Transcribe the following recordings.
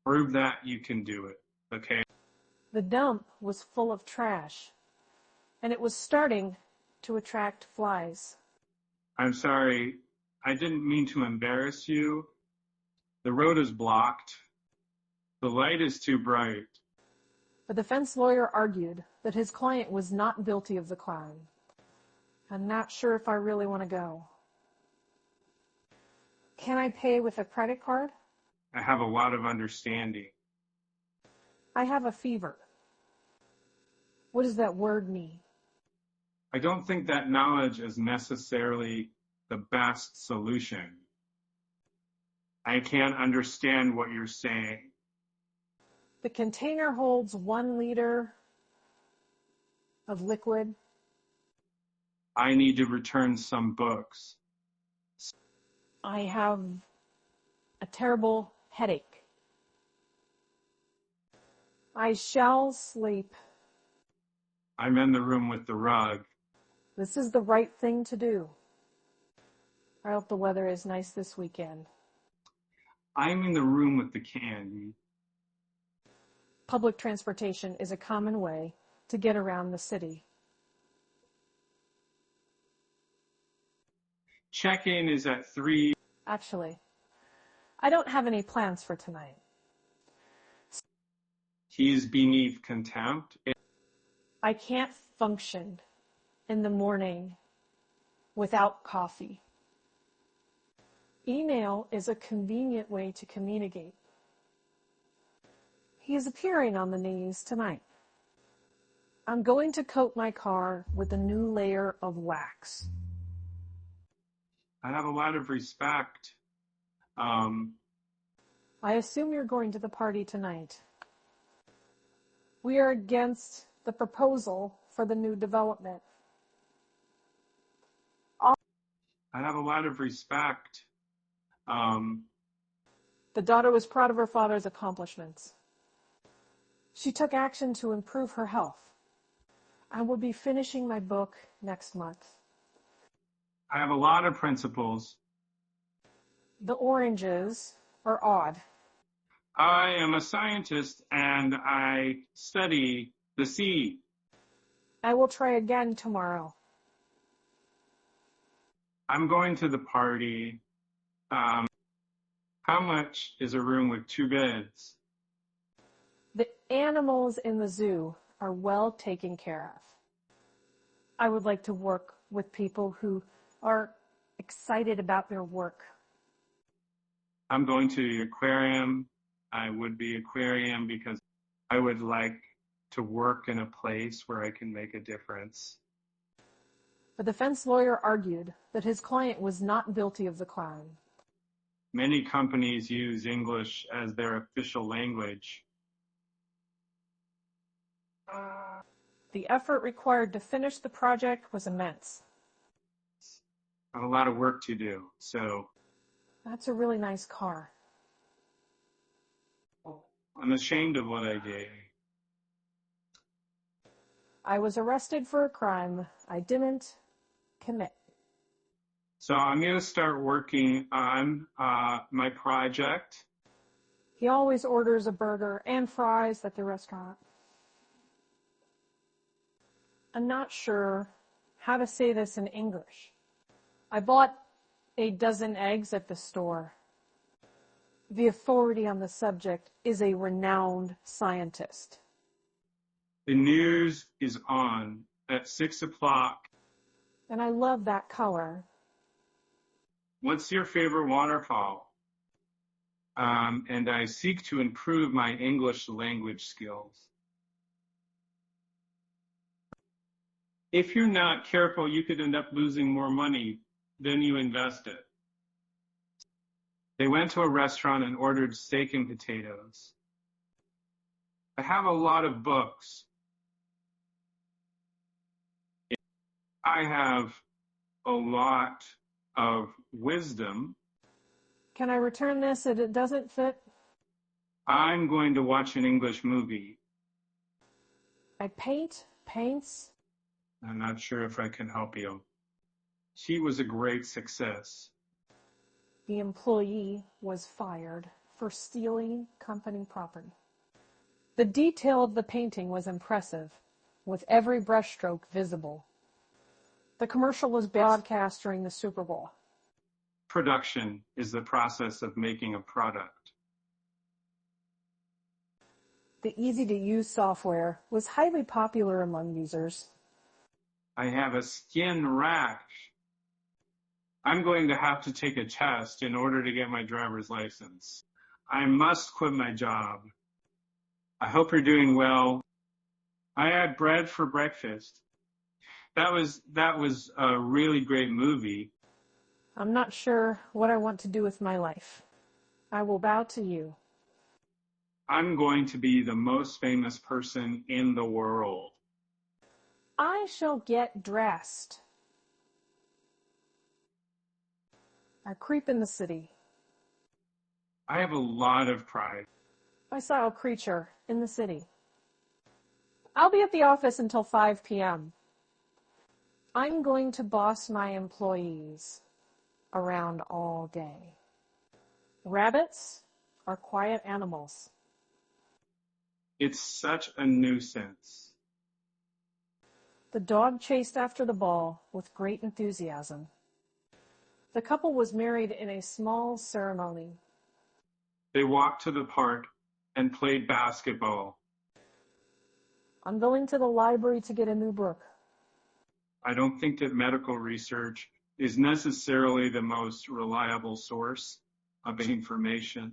Prove that you can do it, okay? The dump was full of trash, and it was starting to attract flies. I'm sorry, I didn't mean to embarrass you. The road is blocked. The light is too bright. The defense lawyer argued that his client was not guilty of the crime. I'm not sure if I really want to go. Can I pay with a credit card? I have a lot of understanding. I have a fever. What does that word mean? I don't think that knowledge is necessarily the best solution. I can't understand what you're saying. The container holds 1 liter of liquid. I need to return some books. I have a terrible headache. I shall sleep. I'm in the room with the rug. This is the right thing to do. I hope the weather is nice this weekend. I'm in the room with the candy. Public transportation is a common way to get around the city. Check-in is at 3. Actually, I don't have any plans for tonight. He's beneath contempt. I can't function in the morning without coffee. Email is a convenient way to communicate. He is appearing on the news tonight. I'm going to coat my car with a new layer of wax. I have a lot of respect. I assume you're going to the party tonight. We are against the proposal for the new development. I have a lot of respect. The daughter was proud of her father's accomplishments. She took action to improve her health. I will be finishing my book next month. I have a lot of principles. The oranges are odd. I am a scientist and I study the sea. I will try again tomorrow. I'm going to the party. How much is a room with 2 beds? The animals in the zoo are well taken care of. I would like to work with people who are excited about their work. I'm going to the aquarium. I would be aquarium because I would like to work in a place where I can make a difference. The defense lawyer argued that his client was not guilty of the crime. Many companies use English as their official language. The effort required to finish the project was immense. I have a lot of work to do, so That's a really nice car. I'm ashamed of what I did. I was arrested for a crime I didn't commit. So I'm going to start working on my project. He always orders a burger and fries at the restaurant. I'm not sure how to say this in English. I bought a dozen eggs at the store. The authority on the subject is a renowned scientist. The news is on at 6 o'clock. And I love that color. What's your favorite waterfall? And I seek to improve my English language skills. If you're not careful, you could end up losing more money than you invested. They went to a restaurant and ordered steak and potatoes. I have a lot of books. I have a lot of wisdom. Can I return this if it doesn't fit? I'm going to watch an English movie. I paints. I'm not sure if I can help you. She was a great success. The employee was fired for stealing company property. The detail of the painting was impressive, with every brushstroke visible. The commercial was broadcast during the Super Bowl. Production is the process of making a product. The easy-to-use software was highly popular among users. I have a skin rash. I'm going to have to take a test in order to get my driver's license. I must quit my job. I hope you're doing well. I had bread for breakfast. That was a really great movie. I'm not sure what I want to do with my life. I will bow to you. I'm going to be the most famous person in the world. I shall get dressed. I creep in the city. I have a lot of pride. I saw a creature in the city. I'll be at the office until 5 p.m. I'm going to boss my employees around all day. Rabbits are quiet animals. It's such a nuisance. The dog chased after the ball with great enthusiasm. The couple was married in a small ceremony. They walked to the park and played basketball. I'm going to the library to get a new book. I don't think that medical research is necessarily the most reliable source of information.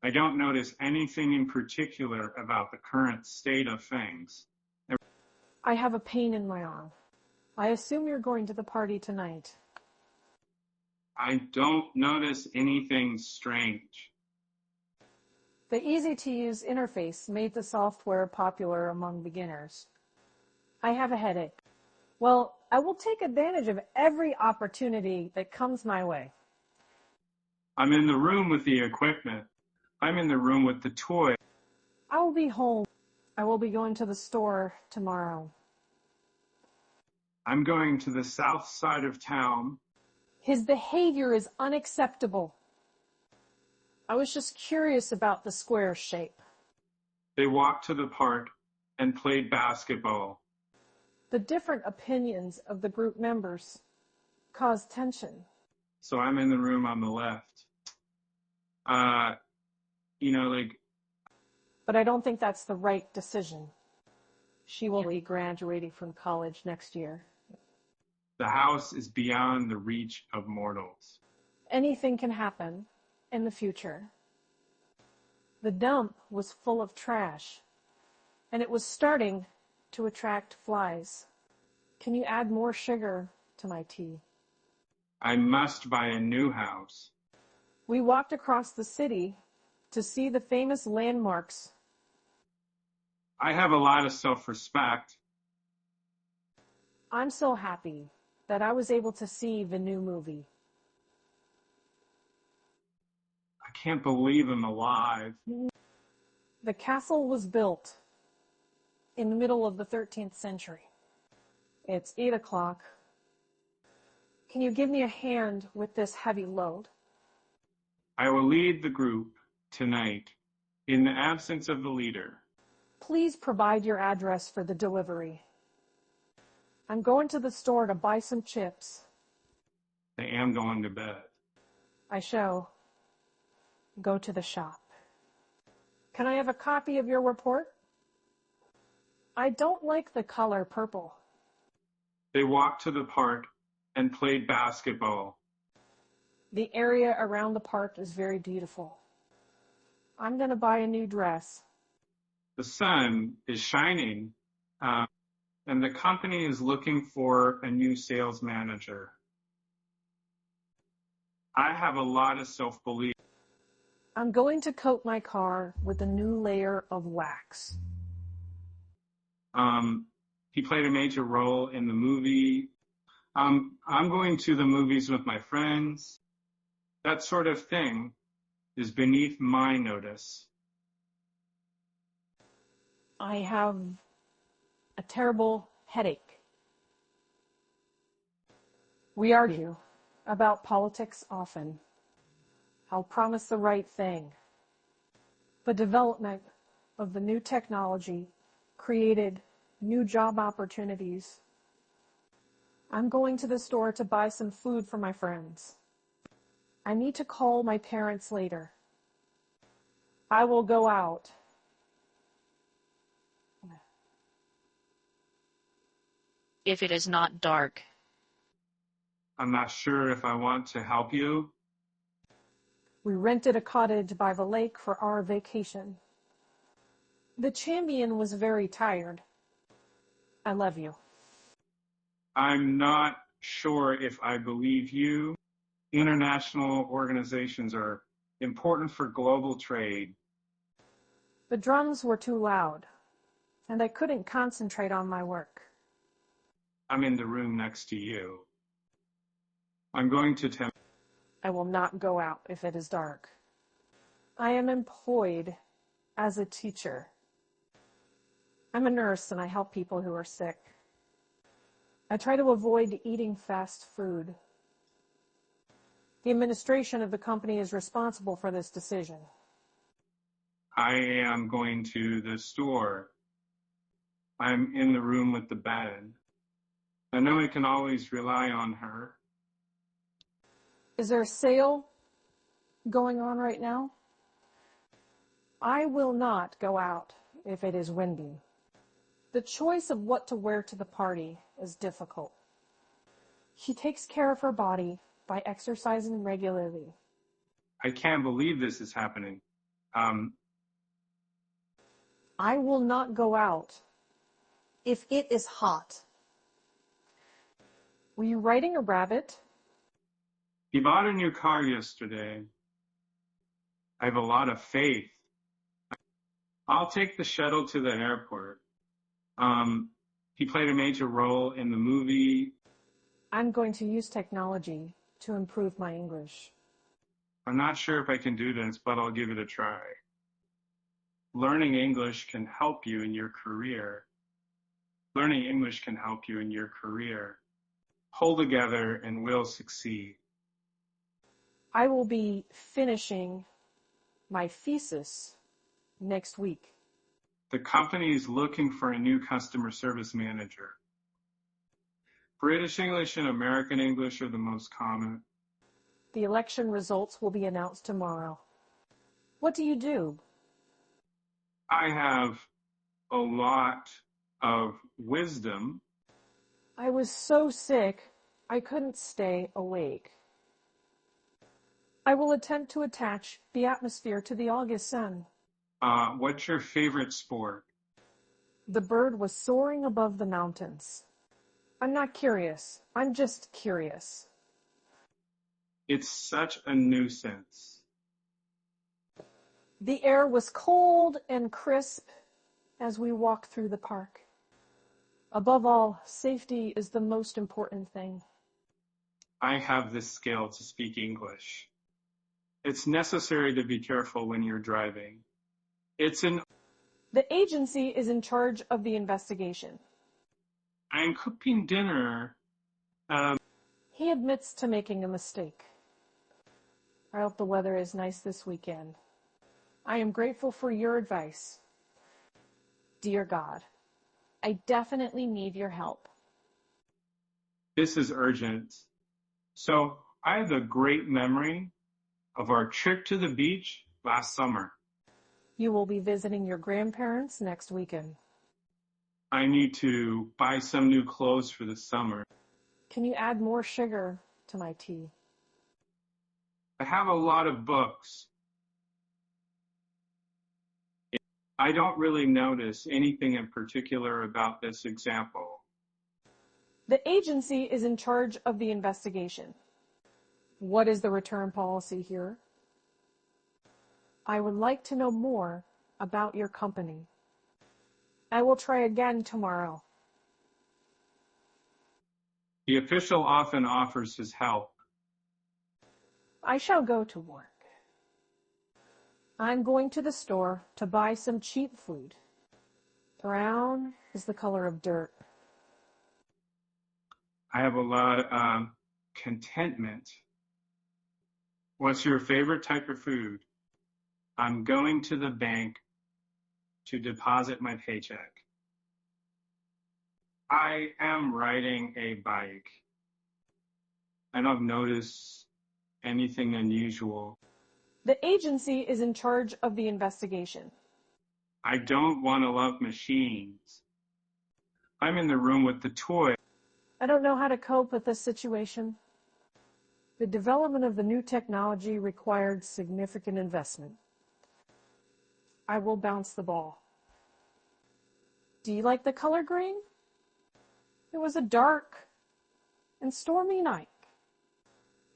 I don't notice anything in particular about the current state of things. I have a pain in my arm. I assume you're going to the party tonight. I don't notice anything strange. The easy-to-use interface made the software popular among beginners. I have a headache. Well, I will take advantage of every opportunity that comes my way. I'm in the room with the equipment. I'm in the room with the toy. I will be home. I will be going to the store tomorrow. I'm going to the south side of town. His behavior is unacceptable. I was just curious about the square shape. They walked to the park and played basketball. The different opinions of the group members caused tension. So I'm in the room on the left. But I don't think that's the right decision. She will be graduating from college next year. The house is beyond the reach of mortals. Anything can happen in the future. The dump was full of trash, and it was starting to attract flies. Can you add more sugar to my tea? I must buy a new house. We walked across the city to see the famous landmarks. I have a lot of self-respect. I'm so happy that I was able to see the new movie. I can't believe I'm alive. The castle was built in the middle of the 13th century. It's 8 o'clock. Can you give me a hand with this heavy load? I will lead the group tonight in the absence of the leader. Please provide your address for the delivery. I'm going to the store to buy some chips. I am going to bed. I shall go to the shop. Can I have a copy of your report? I don't like the color purple. They walked to the park and played basketball. The area around the park is very beautiful. I'm going to buy a new dress. The sun is shining, and the company is looking for a new sales manager. I have a lot of self-belief. I'm going to coat my car with a new layer of wax. He played a major role in the movie. I'm going to the movies with my friends. That sort of thing is beneath my notice. I have a terrible headache. We argue about politics often. I'll promise the right thing The development of the new technology created new job opportunities. I'm going to the store to buy some food for my friends. I need to call my parents later. I will go out. If it is not dark. I'm not sure if I want to help you. We rented a cottage by the lake for our vacation. The champion was very tired. I love you. I'm not sure if I believe you. International organizations are important for global trade. The drums were too loud, and I couldn't concentrate on my work. I'm in the room next to you. I'm going to tell. I will not go out if it is dark. I am employed as a teacher. I'm a nurse and I help people who are sick. I try to avoid eating fast food. The administration of the company is responsible for this decision. I am going to the store. I'm in the room with the bed. I know I can always rely on her. Is there a sale going on right now? I will not go out if it is windy. The choice of what to wear to the party is difficult. She takes care of her body by exercising regularly. I can't believe this is happening. I will not go out if it is hot. Were you riding a rabbit? He bought a new car yesterday. I have a lot of faith. I'll take the shuttle to the airport. He played a major role in the movie. I'm going to use technology to improve my English. I'm not sure if I can do this, but I'll give it a try. Learning English can help you in your career. Learning English can help you in your career. Hold together and we'll succeed. I will be finishing my thesis next week. The company is looking for a new customer service manager. British English and American English are the most common. The election results will be announced tomorrow. What do you do? I have a lot of wisdom. I was so sick, I couldn't stay awake. I will attempt to attach the atmosphere to the August sun. What's your favorite sport? The bird was soaring above the mountains. I'm not curious. I'm just curious. It's such a nuisance. The air was cold and crisp as we walked through the park. Above all, safety is the most important thing. I have this skill to speak English. It's necessary to be careful when you're driving. The agency is in charge of the investigation. I'm cooking dinner. He admits to making a mistake. I hope the weather is nice this weekend. I am grateful for your advice. Dear God, I definitely need your help. This is urgent. So I have a great memory of our trip to the beach last summer. You will be visiting your grandparents next weekend. I need to buy some new clothes for the summer. Can you add more sugar to my tea? I have a lot of books. I don't really notice anything in particular about this example. The agency is in charge of the investigation. What is the return policy here? I would like to know more about your company. I will try again tomorrow. The official often offers his help. I shall go to work. I'm going to the store to buy some cheap food. Brown is the color of dirt. I have a lot of contentment. What's your favorite type of food? I'm going to the bank to deposit my paycheck. I am riding a bike. I don't notice anything unusual. The agency is in charge of the investigation. I don't want to love machines. I'm in the room with the toy. I don't know how to cope with this situation. The development of the new technology required significant investment. I will bounce the ball. Do you like the color green? It was a dark and stormy night.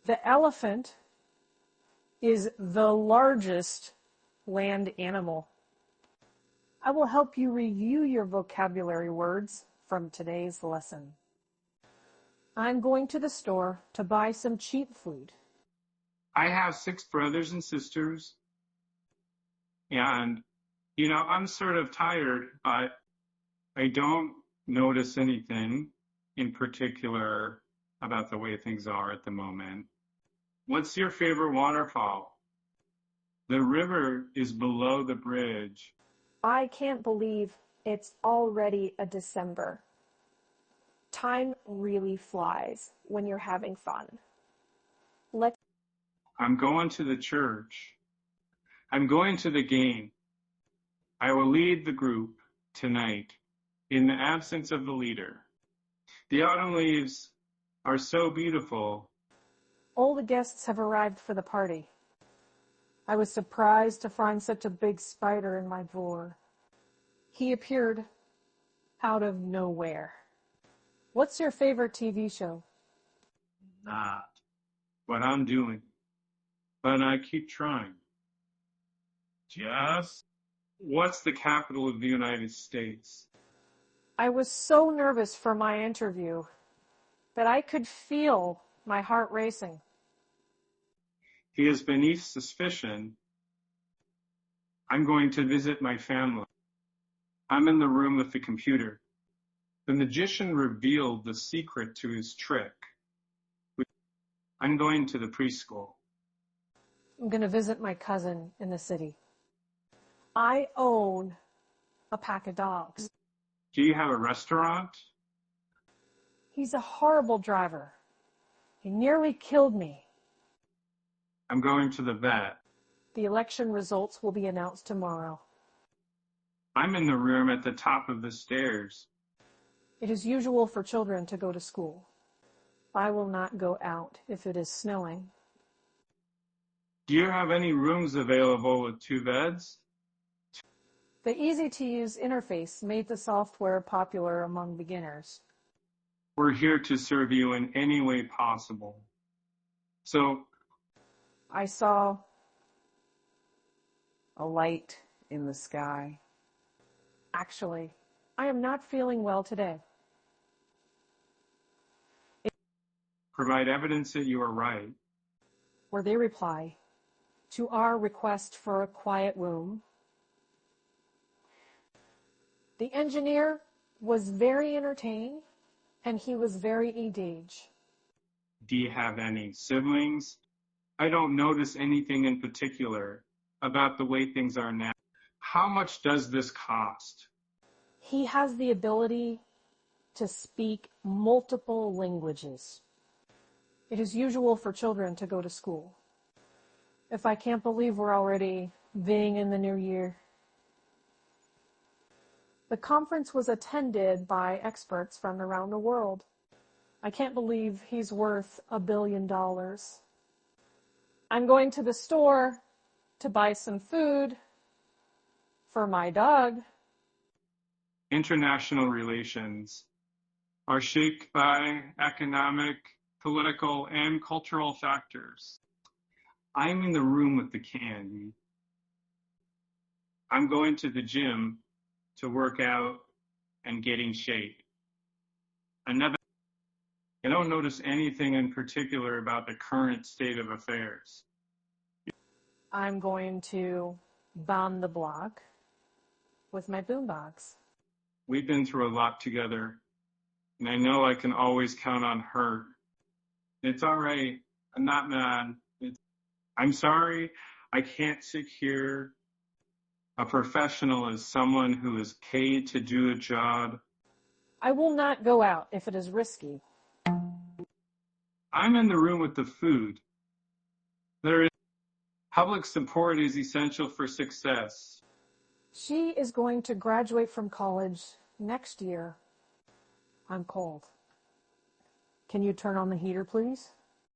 The elephant is the largest land animal. I will help you review your vocabulary words from today's lesson. I'm going to the store to buy some cheap food. I have 6 brothers and sisters. And, I'm sort of tired, but I don't notice anything in particular about the way things are at the moment. What's your favorite waterfall? The river is below the bridge. I can't believe it's already a December. Time really flies when you're having fun. I'm going to the church. I'm going to the game. I will lead the group tonight in the absence of the leader. The autumn leaves are so beautiful. All the guests have arrived for the party. I was surprised to find such a big spider in my drawer. He appeared out of nowhere. What's your favorite TV show? Not what I'm doing, but I keep trying. Just what's the capital of the United States? I was so nervous for my interview that I could feel my heart racing. He is beneath suspicion. I'm going to visit my family. I'm in the room with the computer. The magician revealed the secret to his trick. I'm going to the preschool. I'm going to visit my cousin in the city. I own a pack of dogs. Do you have a restaurant? He's a horrible driver. He nearly killed me. I'm going to the vet. The election results will be announced tomorrow. I'm in the room at the top of the stairs. It is usual for children to go to school. I will not go out if it is snowing. Do you have any rooms available with 2 beds? The easy-to-use interface made the software popular among beginners. We're here to serve you in any way possible. So, I saw a light in the sky. Actually, I am not feeling well today. provide evidence that you are right. Where they reply to our request for a quiet room. The engineer was very entertaining and he was very engaged. Do you have any siblings? I don't notice anything in particular about the way things are now. How much does this cost? He has the ability to speak multiple languages. It is usual for children to go to school. If I can't believe we're already being in the new year. The conference was attended by experts from around the world. I can't believe he's worth $1 billion. I'm going to the store to buy some food for my dog. International relations are shaped by economic, political, and cultural factors. I'm in the room with the candy. I'm going to the gym to work out and get in shape. I don't notice anything in particular about the current state of affairs. I'm going to bomb the block with my boombox. We've been through a lot together, and I know I can always count on her. It's all right. I'm not mad. I'm sorry. I can't secure. A professional is someone who is paid to do a job. I will not go out if it is risky. I'm in the room with the food. There is public support is essential for success. She is going to graduate from college next year. I'm cold. Can you turn on the heater, please?